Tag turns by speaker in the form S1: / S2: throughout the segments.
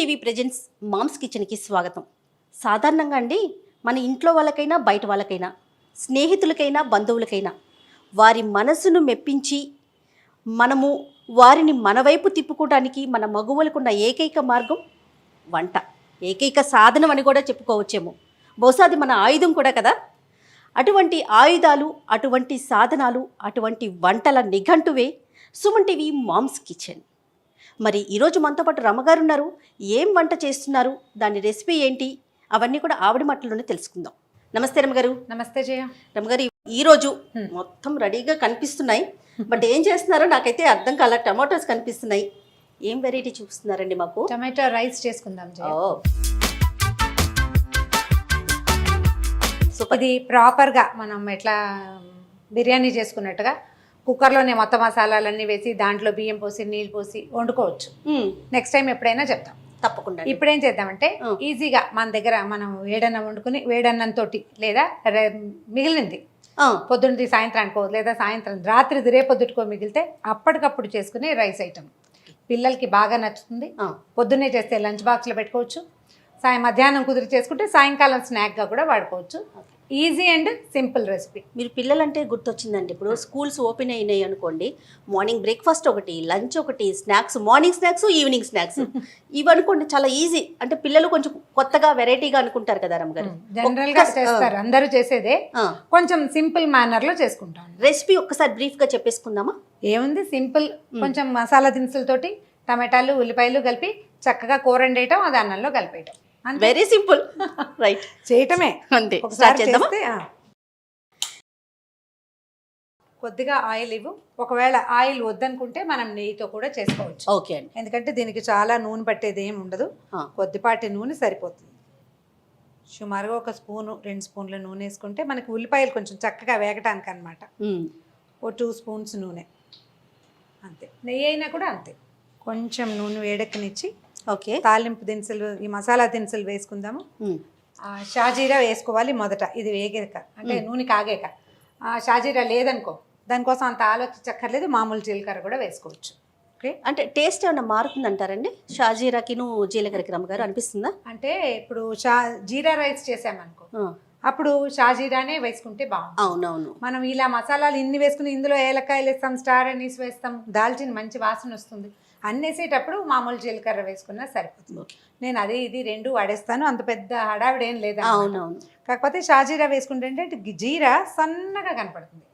S1: TV presents moms కిచెన్కి స్వాగతం. సాధారణంగా అండి మన ఇంట్లో వాళ్ళకైనా బయట వాళ్ళకైనా స్నేహితులకైనా బంధువులకైనా వారి మనసును మెప్పించి మనము వారిని మన వైపు తిప్పుకోవడానికి మన మగువలకున్న ఏకైక మార్గం వంట, ఏకైక సాధనం అని కూడా చెప్పుకోవచ్చేమో. బహుశా అది మన ఆయుధం కూడా కదా. అటువంటి ఆయుధాలు, అటువంటి సాధనాలు, అటువంటి వంటల నిఘంటువే సుమన్ టీవీ మామ్స్ కిచెన్. మరి ఈరోజు మనతో పాటు రమగారు ఉన్నారు. ఏం వంట చేస్తున్నారు, దాని రెసిపీ ఏంటి, అవన్నీ కూడా ఆవిడ మాటల్లోనే తెలుసుకుందాం. నమస్తే రమగారు.
S2: నమస్తే జయ.
S1: రమగారు, ఈరోజు మొత్తం రెడీగా కనిపిస్తున్నాయి, బట్ ఏం చేస్తున్నారో నాకైతే అర్థం కాల. టమాటోస్ కనిపిస్తున్నాయి, ఏం వెరైటీ చూపిస్తున్నారండి మాకు?
S2: టమాటో రైస్ చేసుకుందాం జయ. ఇది ప్రాపర్గా మనం ఎట్లా బిర్యానీ చేసుకున్నట్టుగా కుక్కర్లోనే మొత్తం మసాలాలన్నీ వేసి దాంట్లో బియ్యం పోసి నీళ్ళు పోసి వండుకోవచ్చు. నెక్స్ట్ టైం ఎప్పుడైనా చెప్తాం
S1: తప్పకుండా.
S2: ఇప్పుడేం చేద్దామంటే ఈజీగా మన దగ్గర మనం వేడన్నం వండుకుని వేడన్నంతో లేదా మిగిలింది పొద్దున్నది సాయంత్రానికో లేదా సాయంత్రం రాత్రిది రేపొద్దుటికో మిగిలితే అప్పటికప్పుడు చేసుకునే రైస్ ఐటమ్ పిల్లలకి బాగా నచ్చుతుంది. పొద్దున్నే చేస్తే లంచ్ బాక్స్లో పెట్టుకోవచ్చు, మధ్యాహ్నం కుదిరి చేసుకుంటే సాయంకాలం స్నాక్గా కూడా వాడుకోవచ్చు. Easy and simple recipe.
S1: మీరు పిల్లలంటే గుర్తొచ్చిందండి, ఇప్పుడు స్కూల్స్ ఓపెన్ అయినాయి అనుకోండి, మార్నింగ్ బ్రేక్ఫాస్ట్ ఒకటి, లంచ్ ఒకటి, snacks, morning snacks, evening snacks ఇవి అనుకోండి చాలా ఈజీ. అంటే పిల్లలు కొంచెం కొత్తగా వెరైటీగా అనుకుంటారు కదా రమగారు.
S2: జనరల్గా చేస్తారు, అందరూ చేసేదే, కొంచెం సింపుల్ మేనర్లో చేసుకుంటాం.
S1: రెసిపీ ఒక్కసారి బ్రీఫ్గా చెప్పేసుకుందామా?
S2: ఏముంది, సింపుల్. కొంచెం మసాలా దినుసులతోటి టమాటాలు ఉల్లిపాయలు కలిపి చక్కగా కూర వండేయటం, అది అన్నంలో కలిపేయటం.
S1: Very simple, right?
S2: చేయటమే
S1: అంతే.
S2: కొద్దిగా ఆయిల్ ఇవ్వు. ఒకవేళ ఆయిల్ వద్దనుకుంటే మనం నెయ్యితో కూడా చేసుకోవచ్చు.
S1: ఓకే అండి.
S2: ఎందుకంటే దీనికి చాలా నూనె పట్టేది ఏమి ఉండదు, కొద్దిపాటి నూనె సరిపోతుంది. సుమారుగా 1 స్పూను 2 స్పూన్ల నూనె వేసుకుంటే మనకి ఉల్లిపాయలు కొంచెం చక్కగా వేగటానికి అనమాట. 2 స్పూన్స్ నూనె అంతే. నెయ్యి అయినా కూడా అంతే. కొంచెం నూనె వేడెక్కనిచ్చి
S1: ఓకే
S2: తాలింపు దినుసులు, ఈ మసాలా దినుసులు వేసుకుందాము. షాజీరా వేసుకోవాలి మొదట, ఇది వేగాక అంటే నూనె కాగాక. షాజీరా లేదనుకో, దానికోసం అంత ఆలోచించక్కర్లేదు, మామూలు జీలకర్ర కూడా వేసుకోవచ్చు. ఓకే,
S1: అంటే టేస్ట్ ఏమైనా మారుతుంది అంటారండి షాజీరాకిను జీలకర్రకి రమ్మగారు అనిపిస్తుందా?
S2: అంటే ఇప్పుడు జీరా రైస్ చేసామనుకో, అప్పుడు షాజీరానే వేసుకుంటే బాగుంటుంది.
S1: అవునవును. మనం
S2: ఇలా మసాలాలు ఇన్ని వేసుకుని ఇందులో ఏలకాయలు వేస్తాం, స్టార్ అనీస్ వేస్తాం, దాల్చిన మంచి వాసన వస్తుంది. అన్నేసేటప్పుడు మామూలు జీలకర్ర వేసుకున్నా సరిపోతుంది. నేను అది ఇది 2 వాడేస్తాను, అంత పెద్ద హడావిడేం లేదా.
S1: అవునవును.
S2: కాకపోతే షాజీరా వేసుకుంటే జీరా సన్నగా కనపడుతుంది,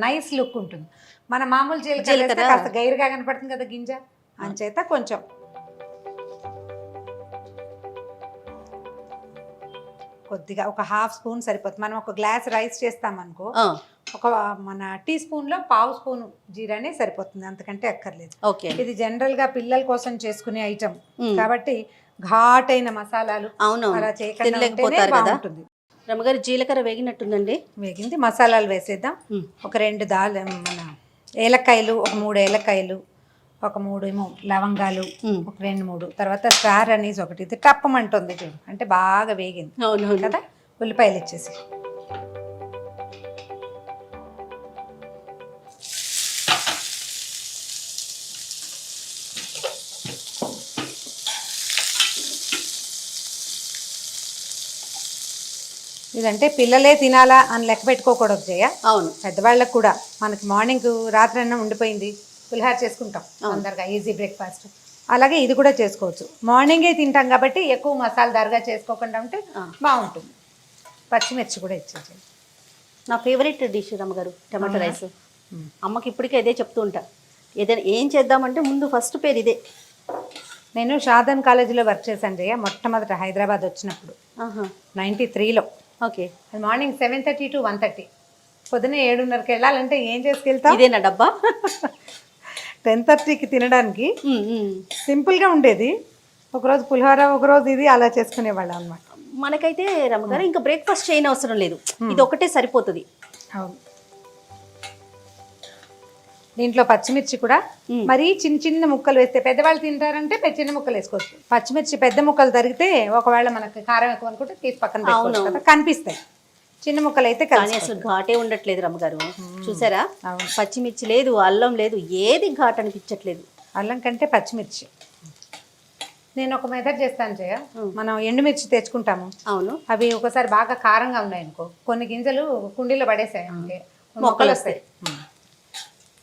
S2: నైస్ లుక్ ఉంటుంది. మన మామూలు జీలకర్ర కాస్త గైరుగా కనపడుతుంది కదా గింజ, అంచేత కొంచెం కొద్దిగా 1/2 స్పూన్ సరిపోతుంది. మనం 1 గ్లాస్ రైస్ చేస్తామనుకో, మన టీ స్పూన్లో 1/2 స్పూన్ జీరానే సరిపోతుంది, అంతకంటే అక్కర్లేదు.
S1: ఓకే,
S2: ఇది జనరల్ గా పిల్లల కోసం చేసుకునే ఐటమ్ కాబట్టి ఘాటైన మసాలాలు అలా చేయకపోతారు కదా.
S1: రమగారు జీలకర్ర వేగినట్టుందండి.
S2: వేగింది, మసాలాలు వేసేద్దాం. ఒక 2 మన ఏలక్కాయలు, ఒక 3 ఏలక్కాయలు, ఒక 3 ఏమో లవంగాలు, ఒక 2-3, తర్వాత స్టార్ అనీస్ ఒకటి. ఇది టప్పమంటుంది అంటే బాగా వేగింది.
S1: అవును
S2: కదా. ఉల్లిపాయలు ఇచ్చేసి ఇదంటే పిల్లలే తినాలా అని లెక్క పెట్టుకోకూడదు జయ.
S1: అవును,
S2: పెద్దవాళ్ళకు కూడా. మనకి మార్నింగ్ రాత్రి అన్నం ఉండిపోయింది, పులిహార చేసుకుంటాం తొందరగా, ఈజీ బ్రేక్ఫాస్ట్. అలాగే ఇది కూడా చేసుకోవచ్చు. మార్నింగే తింటాం కాబట్టి ఎక్కువ మసాలాదారుగా చేసుకోకుండా ఉంటే బాగుంటుంది. పచ్చిమిర్చి కూడా ఇచ్చేసి.
S1: నా ఫేవరెట్ డిష్ రమ్మగారు టమాటో రైస్. అమ్మకి ఇప్పటికే అదే చెప్తూ ఉంటా, ఏదైనా ఏం చేద్దామంటే ముందు ఫస్ట్ పేరు ఇదే.
S2: నేను షాదన్ కాలేజీలో వర్క్ చేశాను జయ, మొట్టమొదట హైదరాబాద్ వచ్చినప్పుడు 93లో.
S1: Okay,
S2: morning 7:30 to 1:30. పొద్దున్న 7:30కి వెళ్ళాలంటే ఏం చేసుకెళ్తాం?
S1: ఇదేనా డబ్బా?
S2: 10:30కి తినడానికి సింపుల్గా ఉండేది. ఒకరోజు పులిహోర, ఒకరోజు ఇది, అలా చేసుకునేవాళ్ళం అనమాట.
S1: మనకైతే రమ్మగారు ఇంకా బ్రేక్ఫాస్ట్ చేయని అవసరం లేదు, ఇది ఒకటే సరిపోతుంది.
S2: అవును. దీంట్లో పచ్చిమిర్చి కూడా మరీ చిన్న చిన్న ముక్కలు వేస్తే, పెద్దవాళ్ళు తింటారంటే చిన్న ముక్కలు వేసుకోవచ్చు. పచ్చిమిర్చి పెద్ద ముక్కలు తరిగితే ఒకవేళ మనకి కారం ఎక్కువ అనుకుంటే తీసి పక్కన పెట్టుకోవచ్చు కదా, కనిపిస్తాయి. చిన్న ముక్కలు అయితే
S1: కానీ అసలు ఘాటే ఉండట్లేదు రమ్మగారు. చూసారా, పచ్చిమిర్చి లేదు, అల్లం లేదు, ఏది ఘాట్ అనిపించట్లేదు.
S2: అల్లం కంటే పచ్చిమిర్చి. నేను ఒక మెథడ్ చేస్తాను జయ. మనం ఎండుమిర్చి తెచ్చుకుంటాము.
S1: అవును.
S2: అవి ఒకసారి బాగా కారంగా ఉన్నాయి అనుకో, కొన్ని గింజలు కుండీలో పడేసాయి అంటే మొక్కలు వస్తాయి.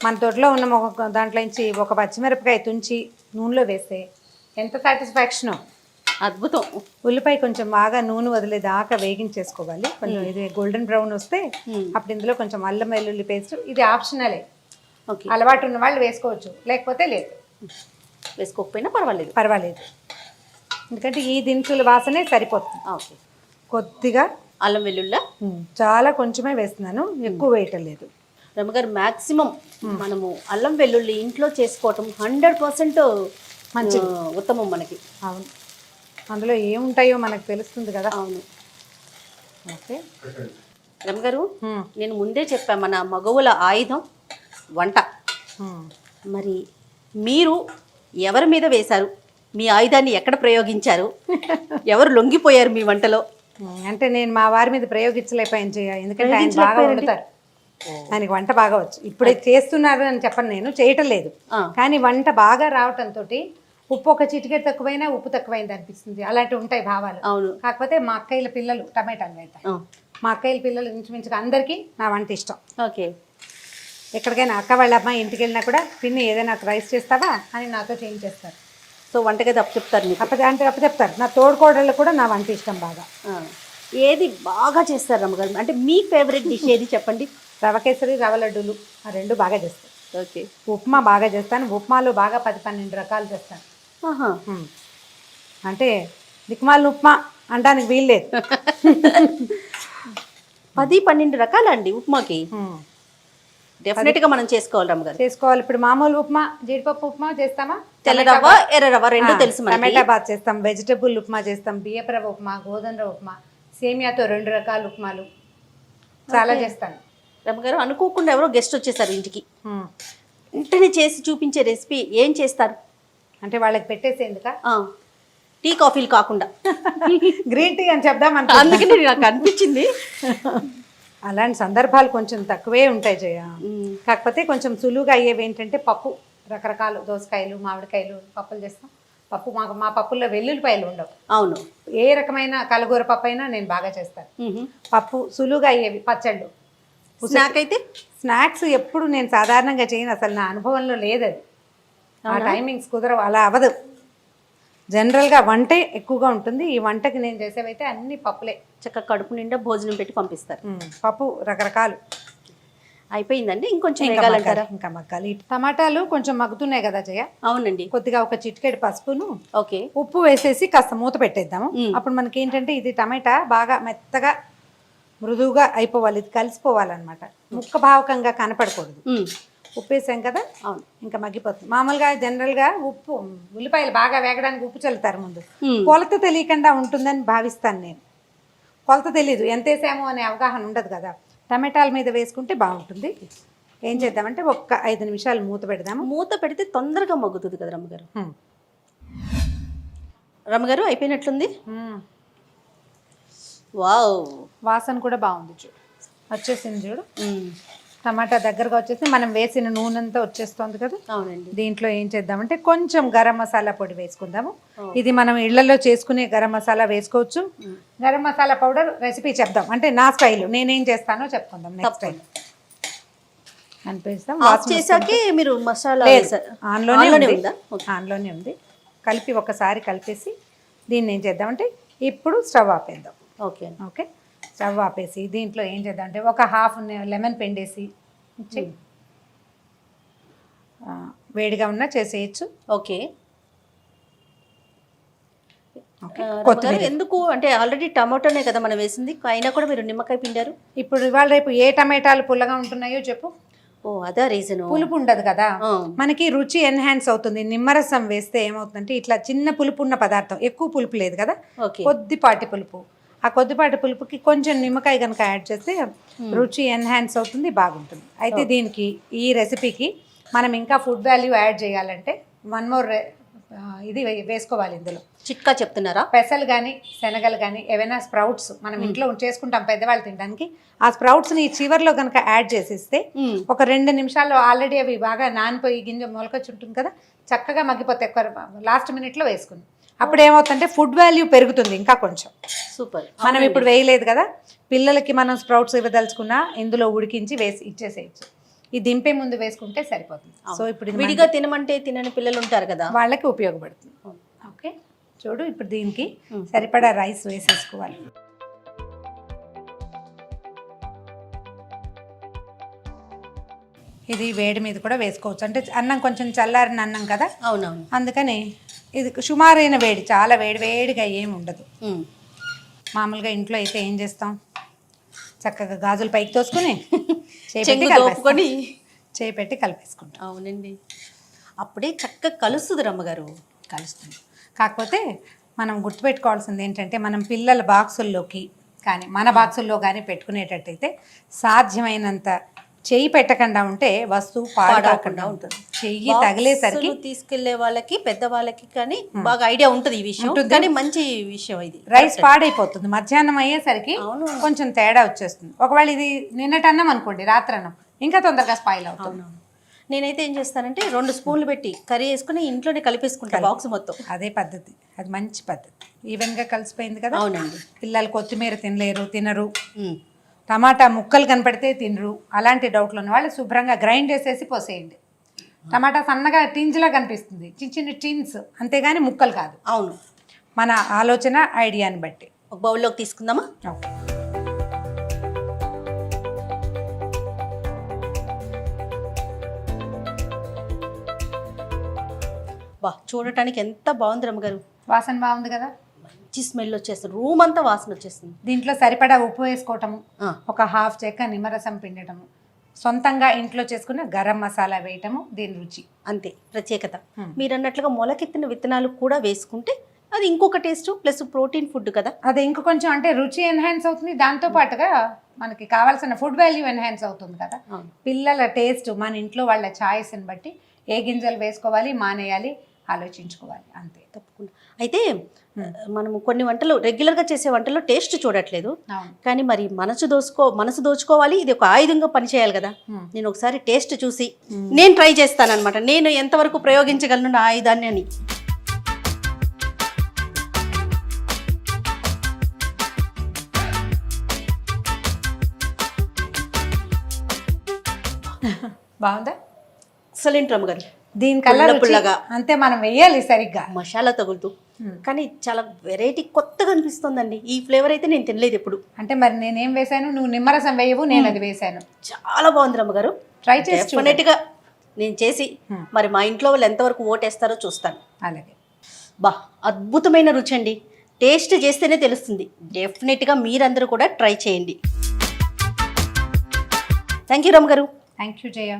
S2: మన తోటలో ఉన్న దాంట్లో నుంచి ఒక పచ్చిమిరపకాయ తుంచి నూనెలో వేస్తే ఎంత సాటిస్ఫాక్షనో.
S1: అద్భుతం.
S2: ఉల్లిపాయ కొంచెం బాగా నూనె వదిలేదాకా వేగించేసుకోవాలి. కొంచెం ఇది గోల్డెన్ బ్రౌన్ వస్తే అప్పుడు ఇందులో కొంచెం అల్లం వెల్లుల్లి పేస్ట్. ఇది ఆప్షనలే, అలవాటు ఉన్న వాళ్ళు వేసుకోవచ్చు, లేకపోతే లేదు,
S1: వేసుకోకపోయినా పర్వాలేదు.
S2: ఎందుకంటే ఈ దినుసుల వాసనే సరిపోతుంది.
S1: ఓకే.
S2: కొద్దిగా
S1: అల్లం వెల్లుల్లి
S2: చాలా కొంచెమే వేస్తున్నాను, ఎక్కువ వేయటం లేదు.
S1: రమ్మగారు మ్యాక్సిమం మనము అల్లం వెల్లుల్లి ఇంట్లో చేసుకోవటం 100% మంచి ఉత్తమం మనకి.
S2: అవును, అందులో ఏముంటాయో మనకు తెలుస్తుంది కదా.
S1: అవును.
S2: ఓకే
S1: రమ్మగారు, నేను ముందే చెప్పాను మన మగవుల ఆయుధం వంట. మరి మీరు ఎవరి మీద వేశారు? మీ ఆయుధాన్ని ఎక్కడ ప్రయోగించారు? ఎవరు లొంగిపోయారు మీ వంటలో?
S2: అంటే నేను మా వారి మీద ప్రయోగించలేకపోయాను చేయ, ఎందుకంటే ఆయన బాగా వండుతారు, ఆయనకి వంట బాగా వచ్చు. ఇప్పుడే చేస్తున్నారు అని చెప్పను, నేను చేయటం లేదు, కానీ వంట బాగా రావటంతో ఉప్పు ఒక చిటికెట్ తక్కువైనా ఉప్పు తక్కువైంది అనిపిస్తుంది. అలాంటివి ఉంటాయి భావాలు.
S1: అవును.
S2: కాకపోతే మా అక్కయ్యల పిల్లలు టమాటాలు వేస్తారు. మా అక్కయ్యల పిల్లలు ఇంచుమించుగా అందరికీ నా వంట ఇష్టం.
S1: ఓకే.
S2: ఎక్కడికైనా అక్క వాళ్ళ అమ్మాయి ఇంటికి వెళ్ళినా కూడా పిన్ని ఏదైనా రైస్ చేస్తావా అని నాతో చేయించేస్తారు.
S1: సో వంటగది అప్పచెప్తారు మీకు?
S2: అప్పచెప్తారు. నా తోడుకోడళ్ళు కూడా నా వంట ఇష్టం బాగా.
S1: ఏది బాగా చేస్తారు రమ్మగారు? అంటే మీ ఫేవరెట్ డిష్ ఏది చెప్పండి?
S2: రవ కేసరి, రవ లడ్డూలు, ఆ రెండు బాగా చేస్తాను.
S1: ఓకే.
S2: ఉప్మా బాగా చేస్తాను. ఉప్మాలో బాగా 10-12 రకాలు చేస్తాను. అంటే దిక్మాల ఉప్మా అంటానికి వీల్లేదు.
S1: 10-12 రకాలండి ఉప్మాకి? డెఫినెట్గా మనం చేసుకోవాలి రమ్మగారు.
S2: చేసుకోవాలి. ఇప్పుడు మామూలు ఉప్మా, జీడిపప్పు ఉప్మా చేస్తామా,
S1: తెల్ల రవ్వ ఎర్ర రవ్వ రెండు తెలుసు.
S2: టమాటా బాత్ చేస్తాం, వెజిటబుల్ ఉప్మా చేస్తాం, బియ్యపు రవ్వ ఉప్మా, గోధుమ రవ్వ ఉప్మా, సేమియాతో 2 రకాల ఉప్మాలు చాలా చేస్తాను.
S1: రమ్మగారు, అనుకోకుండా ఎవరో గెస్ట్ వచ్చేసారు ఇంటికి, వెంటనే చేసి చూపించే రెసిపీ ఏం చేస్తారు?
S2: అంటే వాళ్ళకి పెట్టేసేందుక?
S1: టీ కాఫీలు కాకుండా
S2: గ్రీన్ టీ అని చెప్దాం.
S1: అందుకని నాకు అనిపించింది.
S2: అలాంటి సందర్భాలు కొంచెం తక్కువే ఉంటాయి జయ. కాకపోతే కొంచెం సులువుగా అయ్యేవి ఏంటంటే పప్పు, రకరకాలు దోసకాయలు, మామిడికాయలు పప్పులు చేస్తాం. పప్పు మా పప్పుల్లో వెల్లుల్లిపాయలు ఉండవు.
S1: అవును.
S2: ఏ రకమైన కలగూర పప్పు అయినా నేను బాగా చేస్తాను. పప్పు సులువుగా అయ్యేవి. పచ్చళ్ళు, స్నాక్స్ ఎప్పుడు నేను సాధారణంగా చేయను, అసలు నా అనుభవంలో లేదు అది. ఆ టైమింగ్స్ కుదరవు, అలా అవ్వదు. జనరల్గా వంటే ఎక్కువగా ఉంటుంది. ఈ వంటకి నేను చేసేవైతే అన్ని పప్పులే.
S1: చక్కగా కడుపు నిండా భోజనం పెట్టి పంపిస్తారు.
S2: పప్పు రకరకాలు.
S1: అయిపోయిందండి, ఇంకొంచెం
S2: ఇంకా మగ్గాలి. టమాటాలు కొంచెం మగ్గుతున్నాయి కదా జయ.
S1: అవునండి.
S2: కొద్దిగా ఒక చిటికెడు పసుపును,
S1: ఓకే,
S2: ఉప్పు వేసేసి కాస్త మూత పెట్టేద్దాము. అప్పుడు మనకి ఏంటంటే ఇది టమాటా బాగా మెత్తగా మృదువుగా అయిపోవాలి, ఇది కలిసిపోవాలన్నమాట, ముక్క భావకంగా కనపడకూడదు. ఉప్పు వేసాం కదా, అవును, ఇంకా మగ్గిపోతుంది. మామూలుగా జనరల్గా ఉప్పు, ఉల్లిపాయలు బాగా వేగడానికి ఉప్పు చల్లుతారు ముందు. కొలత తెలియకుండా ఉంటుందని భావిస్తాను నేను. కొలత తెలీదు, ఎంత వేసామో అనే అవగాహన ఉండదు కదా. టమాటాల మీద వేసుకుంటే బాగుంటుంది. ఏం చేద్దామంటే ఒక్క 5 నిమిషాలు మూత పెడదాము.
S1: మూత పెడితే తొందరగా మగ్గుతుంది కదా రమ్మగారు. రమ్మగారు అయిపోయినట్లుంది. వావ్,
S2: వాసన కూడా బాగుంది. చూడు వచ్చేసింది, చూడు టమాటా దగ్గరగా వచ్చేసి మనం వేసిన నూనె అంతా వచ్చేస్తుంది కదా.
S1: అవునండి.
S2: దీంట్లో ఏం చేద్దామంటే కొంచెం గరం మసాలా పొడి వేసుకుందాము. ఇది మనం ఇళ్లలో చేసుకునే గరం మసాలా వేసుకోవచ్చు. గరం మసాలా పౌడర్ రెసిపీ చెప్దాం, అంటే నా స్టైల్, నేనేం చేస్తానో చెప్పుకుందాం నెక్స్ట్ టైం. అనిపిస్తాం
S1: చేసాకే మీరు మసాలా
S2: ఆన్లోనే ఉంది. కలిపి ఒకసారి కలిపేసి దీన్ని ఏం చేద్దామంటే ఇప్పుడు స్టవ్ ఆపేద్దాం.
S1: ఓకే
S2: ఓకే, స్టవ్ ఆపేసి దీంట్లో ఏం చేద్దాం అంటే ఒక హాఫ్ లెమన్ పిండేసి వేడిగా ఉన్నా చేసేయచ్చు.
S1: ఓకే. కొత్తిమీర ఎందుకు అంటే ఆల్రెడీ టమాటోనే కదా మనం వేసింది, అయినా కూడా మీరు నిమ్మకాయ పిండారు.
S2: ఇప్పుడు ఇవాళ రేపు ఏ టమాటాలు పుల్లగా ఉంటున్నాయో చెప్పు.
S1: ఓ అదే రీజన్.
S2: పులుపు ఉండదు కదా, మనకి రుచి ఎన్హాన్స్ అవుతుంది. నిమ్మరసం వేస్తే ఏమవుతుందంటే ఇట్లా చిన్న పులుపు ఉన్న పదార్థం, ఎక్కువ పులుపు లేదు కదా, కొద్దిపాటి పులుపు. ఆ కొద్దిపాటి పులుపుకి కొంచెం నిమ్మకాయ కనుక యాడ్ చేస్తే రుచి ఎన్హాన్స్ అవుతుంది, బాగుంటుంది. అయితే దీనికి, ఈ రెసిపీకి మనం ఇంకా ఫుడ్ వాల్యూ యాడ్ చేయాలంటే 1 more ఇది వేసుకోవాలి. ఇందులో
S1: చిట్కా చెప్తున్నారా?
S2: పెసలు కానీ శనగలు కానీ ఏవైనా స్ప్రౌట్స్ మనం ఇంట్లో చేసుకుంటాం పెద్దవాళ్ళు తినడానికి, ఆ స్ప్రౌట్స్ని చివర్లో కనుక యాడ్ చేసేస్తే ఒక 2 నిమిషాల్లో ఆల్రెడీ అవి బాగా నానిపోయి గింజ మొలకొచ్చి ఉంటుంది కదా, చక్కగా మగ్గిపోతాయి. లాస్ట్ మినిట్లో వేసుకుని అప్పుడు ఏమవుతుందంటే ఫుడ్ వాల్యూ పెరుగుతుంది ఇంకా కొంచెం.
S1: సూపర్.
S2: మనం ఇప్పుడు వేయలేదు కదా, పిల్లలకి మనం స్ప్రౌట్స్ ఇవ్వదలుచుకున్నా ఇందులో ఉడికించి వేసి ఇచ్చేసేయచ్చు. ఈ దింపే ముందు వేసుకుంటే సరిపోతుంది. సో ఇప్పుడు
S1: విడిగా తినమంటే తినని పిల్లలు ఉంటారు కదా,
S2: వాళ్ళకి ఉపయోగపడుతుంది. ఓకే, చూడు ఇప్పుడు దీనికి సరిపడా రైస్ వేసేసుకోవాలి. ఇది వేడి మీద కూడా వేసుకోవచ్చు, అంటే అన్నం కొంచెం చల్లారిన అన్నం కదా.
S1: అవునవును.
S2: అందుకని ఇది సుమారైన వేడి, చాలా వేడిగా ఏమి ఉండదు. మామూలుగా ఇంట్లో అయితే ఏం చేస్తాం, చక్కగా గాజులు పైకి తోసుకొని చేయి పెట్టి కలిపేసుకుంటాం.
S1: అవునండి, అప్పుడే చక్కగా కలుస్తుంది రమ్మగారు.
S2: కలుస్తుంది. కాకపోతే మనం గుర్తుపెట్టుకోవాల్సింది ఏంటంటే, మనం పిల్లల బాక్సుల్లోకి కానీ మన బాక్సుల్లో కానీ పెట్టుకునేటట్టయితే సాధ్యమైనంత చెయ్యి పెట్టకుండా ఉంటే వస్తువు పాడకుండా ఉంటుంది. చెయ్యి తగిలేసరికి
S1: తీసుకెళ్లే వాళ్ళకి, పెద్ద వాళ్ళకి కానీ బాగా ఐడియా ఉంటుంది ఈ విషయం, కానీ మంచి విషయం ఇది.
S2: రైస్ పాడైపోతుంది, మధ్యాహ్నం అయ్యేసరికి కొంచెం తేడా వచ్చేస్తుంది. ఒకవేళ ఇది నిన్నటన్నం అనుకోండి, రాత్రి అన్నం ఇంకా తొందరగా స్పాయిల్ అవుతుంది.
S1: నేనైతే ఏం చేస్తానంటే 2 స్పూన్లు పెట్టి కర్రీ వేసుకుని ఇంట్లోనే కలిపేసుకుంటాను బాక్స్ మొత్తం.
S2: అదే పద్ధతి, అది మంచి పద్ధతి. ఈవెన్గా కలిసిపోయింది కదా.
S1: అవునండి.
S2: పిల్లలు కొత్తిమీర తినరు, టమాటా ముక్కలు కనపడితే తినరు. అలాంటి డౌట్లు ఉన్న వాళ్ళు శుభ్రంగా గ్రైండ్ చేసేసి పోసేయండి. టమాటా సన్నగా టిన్స్లా కనిపిస్తుంది, చిన్న చిన్న టిన్స్, అంతేగాని ముక్కలు కాదు.
S1: అవును,
S2: మన ఆలోచన ఐడియాని బట్టి.
S1: ఒక బౌల్లోకి తీసుకుందామా?
S2: ఓకే.
S1: బా, చూడటానికి ఎంత బాగుంది రమ్మగారు.
S2: వాసన బాగుంది కదా,
S1: మంచి స్మెల్ వచ్చేస్తుంది, రూమ్ అంతా వాసన వచ్చేస్తుంది.
S2: దీంట్లో సరిపడా ఉప్పు వేసుకోవటము, ఒక హాఫ్ చెక్క నిమ్మరసం పిండటము, సొంతంగా ఇంట్లో చేసుకున్న గరం మసాలా వేయటము దీని రుచి,
S1: అంతే ప్రత్యేకత. మీరు అన్నట్లుగా మొలకెత్తిన విత్తనాలు కూడా వేసుకుంటే అది ఇంకొక టేస్ట్, ప్లస్ ప్రోటీన్ ఫుడ్ కదా,
S2: అది ఇంకో కొంచెం అంటే రుచి ఎన్హాన్స్ అవుతుంది. దాంతో పాటుగా మనకి కావాల్సిన ఫుడ్ వాల్యూ ఎన్హాన్స్ అవుతుంది కదా. పిల్లల టేస్ట్, మన ఇంట్లో వాళ్ళ ఛాయిస్ని బట్టి ఏ గింజలు వేసుకోవాలి, మానేయాలి ఆలోచించుకోవాలి, అంతే.
S1: తప్పకుండా. అయితే మనము కొన్ని వంటలు రెగ్యులర్గా చేసే వంటల్లో టేస్ట్ చూడట్లేదు, కానీ మరి మనసు దోచుకోవాలి, ఇది ఒక ఆయుధంగా పనిచేయాలి కదా. నేను ఒకసారి టేస్ట్ చూసి నేను ట్రై చేస్తాను అనమాట, నేను ఎంతవరకు ప్రయోగించగలను నా ఆయుధాన్ని అని.
S2: బాగుందా?
S1: ఎక్సలెంట్ రమ్మగారు.
S2: దీని కలర్ పుల్లగా, అంతే, మనం వేయాలి సరిగ్గా
S1: మసాలా తగులుతూ, కానీ చాలా వెరైటీ కొత్తగా అనిపిస్తుందండి. ఈ ఫ్లేవర్ అయితే నేను తినలేదు ఎప్పుడు.
S2: అంటే మరి నేనేం వేసాను, నువ్వు నిమ్మరసం వేయవు, నేను అది వేసాను.
S1: చాలా బాగుంది రమ్మగారు,
S2: ట్రై చేసి
S1: డెఫినెట్గా నేను చేసి మరి మా ఇంట్లో వాళ్ళు ఎంతవరకు ఓటేస్తారో చూస్తాను.
S2: అలాగే.
S1: బా, అద్భుతమైన రుచి అండి, టేస్ట్ చేస్తేనే తెలుస్తుంది. డెఫినెట్గా మీరందరూ కూడా ట్రై చేయండి. థ్యాంక్ యూ రమ్మగారు.
S2: Thank you Jaya.